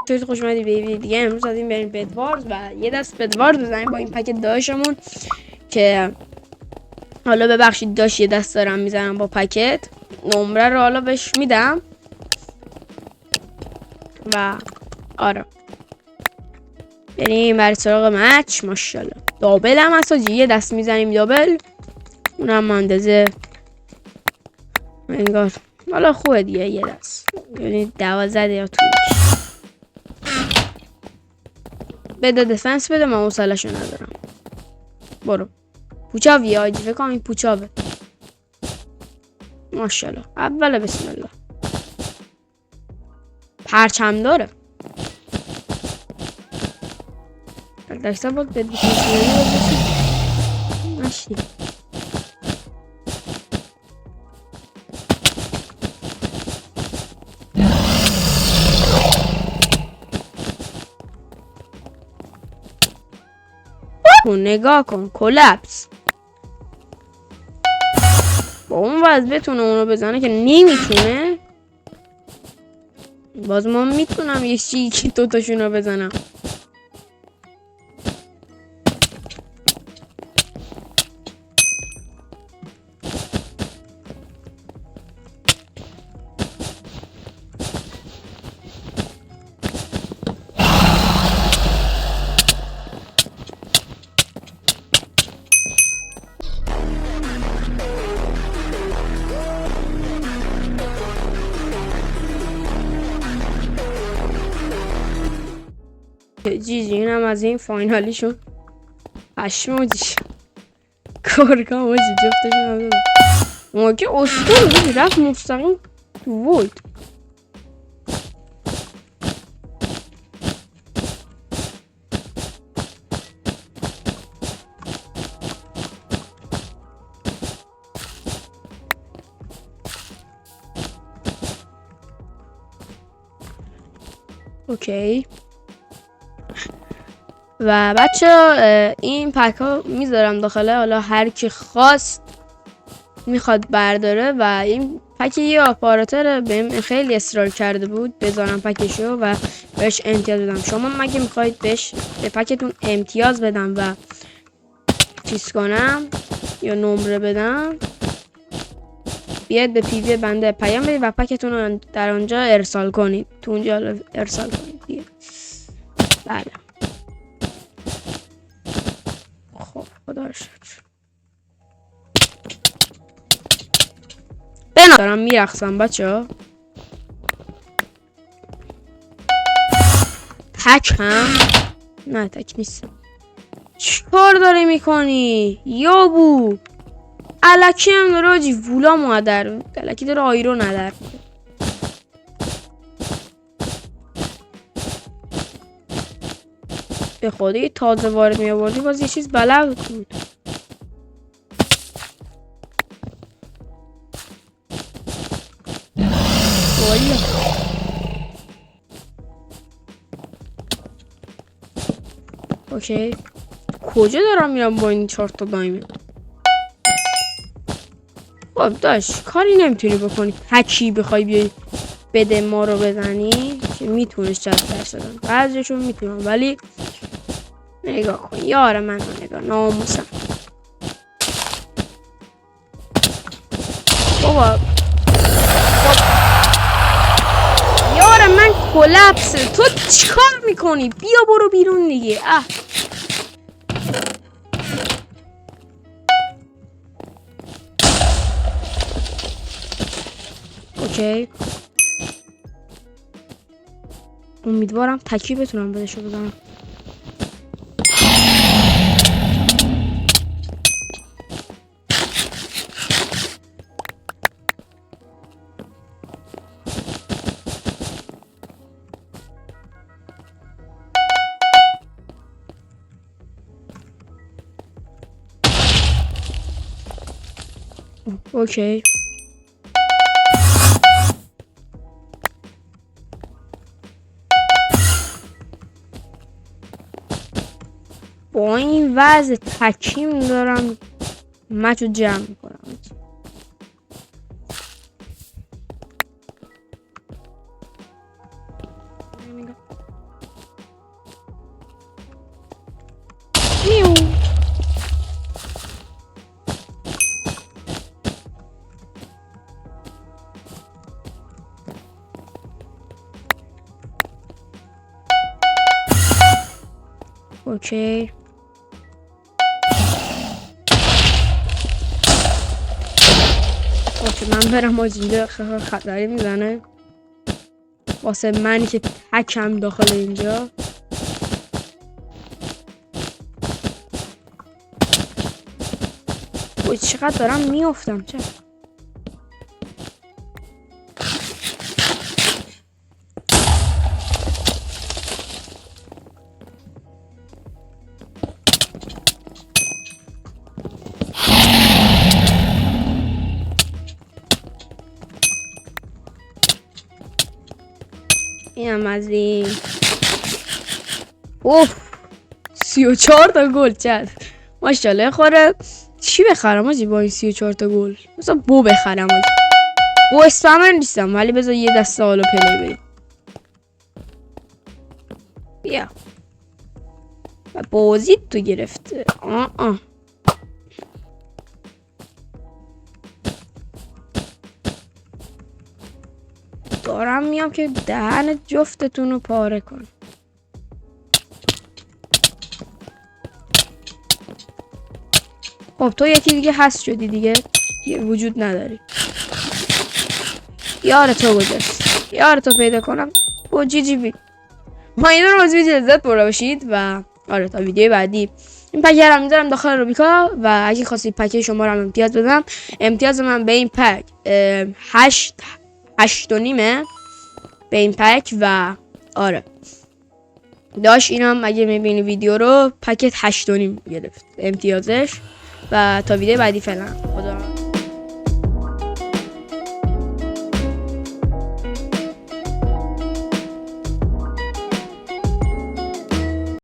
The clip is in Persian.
خیلی خوش اومدی به ویدیو دیگه. امروز زدیم بریم بدوارز و یه دست بدوارز بزنیم با این پکت داشتمون که حالا ببخشید داشت یه دست دارم میزنم با پکت. نمره رو حالا بهش میدم و آره بریم برای سراغ مچ. ماشاءالله دابل هم هست، یه دست میزنیم دابل، اونم اندازه انگار حالا خوبه دیگه. یه دست یعنی 12 یا تو بده دفنس بده، من حوصله‌شو ندارم. برو پوچاوی آجی، فکر کنم این پوچاوه. ماشاءالله اول بسم الله. پرچم داره دکتا بود بده ماشی. نگاه کن کلپس با اون وضع بتونه اونو بزنه که نمیتونه. باز ما میتونم یه شیکی دوتاشونو بزنم. جیجی اینم از این فاینالیشون. پشموجیش کارگاه موجی جفتشون هم دادم. ما که اسکول بودی رفت مستقیم تو ولد. اوکی و بچه این پک ها میذارم داخله، حالا هر کی خواست میخواد برداره. و این پک یه آپاراتور بهم خیلی اصرار کرده بود بذارم پکشو و بهش امتیاز بدم. شما مگه میخواید بهش به پکتون امتیاز بدم و چیز کنم یا نمره بدم، بیاید به پیوی بنده پیام بدید و پکتون رو در آنجا ارسال کنید، تو اونجا ارسال کنید دیگه. بله خب خدا رو شکر. دارم میرقصم بچه ها. تک هم نه تک نیستم. چیکار داری میکنی یابو؟ الکی هم داره آجی وولا مادر، الکی داره آیرو ندر. به خودی تازه وارد می آوردی باز یه چیز بلد بود. والا اوکی کجا دارم میرم با این 4 تا دایموند؟ خب داشت کاری نمیتونی بکنی. هکی بخوای بیای بده ما رو بزنی که میتونش 60% دادن، بعضیشون میتونم ولی نگاه کن یار من رو نگاه ناموسم. بابا یار من کلپسه، تو چیکار میکنی؟ بیا برو بیرون دیگه. اوکی امیدوارم تکی بتونم بدشو بزنم. اوکی با این وضع تکیم دارم مچو جمع میکنم. اوکی. اوکی من برم اینجا خطری میزنه واسه منی که تکم داخل اینجا. اوی چقدر دارم میافتم چه. اینم از این. اوف 34 تا گل چد ماشاءالله. خوره چی بخرم آجی با این 34 تا گل؟ مثلا بو بخرم آجی. بو اسپمر نیستم ولی بذار یه دست حالا پلی بریم. بیا و بازی تو گرفته. دارم میام که دهن جفتتون رو پاره کنم. خب تو یکی دیگه هست شدی دیگه وجود نداری. یار تو گذاشت. یار تو پیدا کنم و جی بی. ما این رو از ویدیو لذت برده باشید و آره تا ویدیو بعدی این پک رو میذارم داخل روبیکا و اگه خواستید پک شما رو هم امتیاز بدم امتیاز من به این پک 8.5 به این پک و آره داشت اینم اگه میبینی ویدیو رو پکت 8.5 گرفت امتیازش و تا ویدیو بعدی فعلا خدا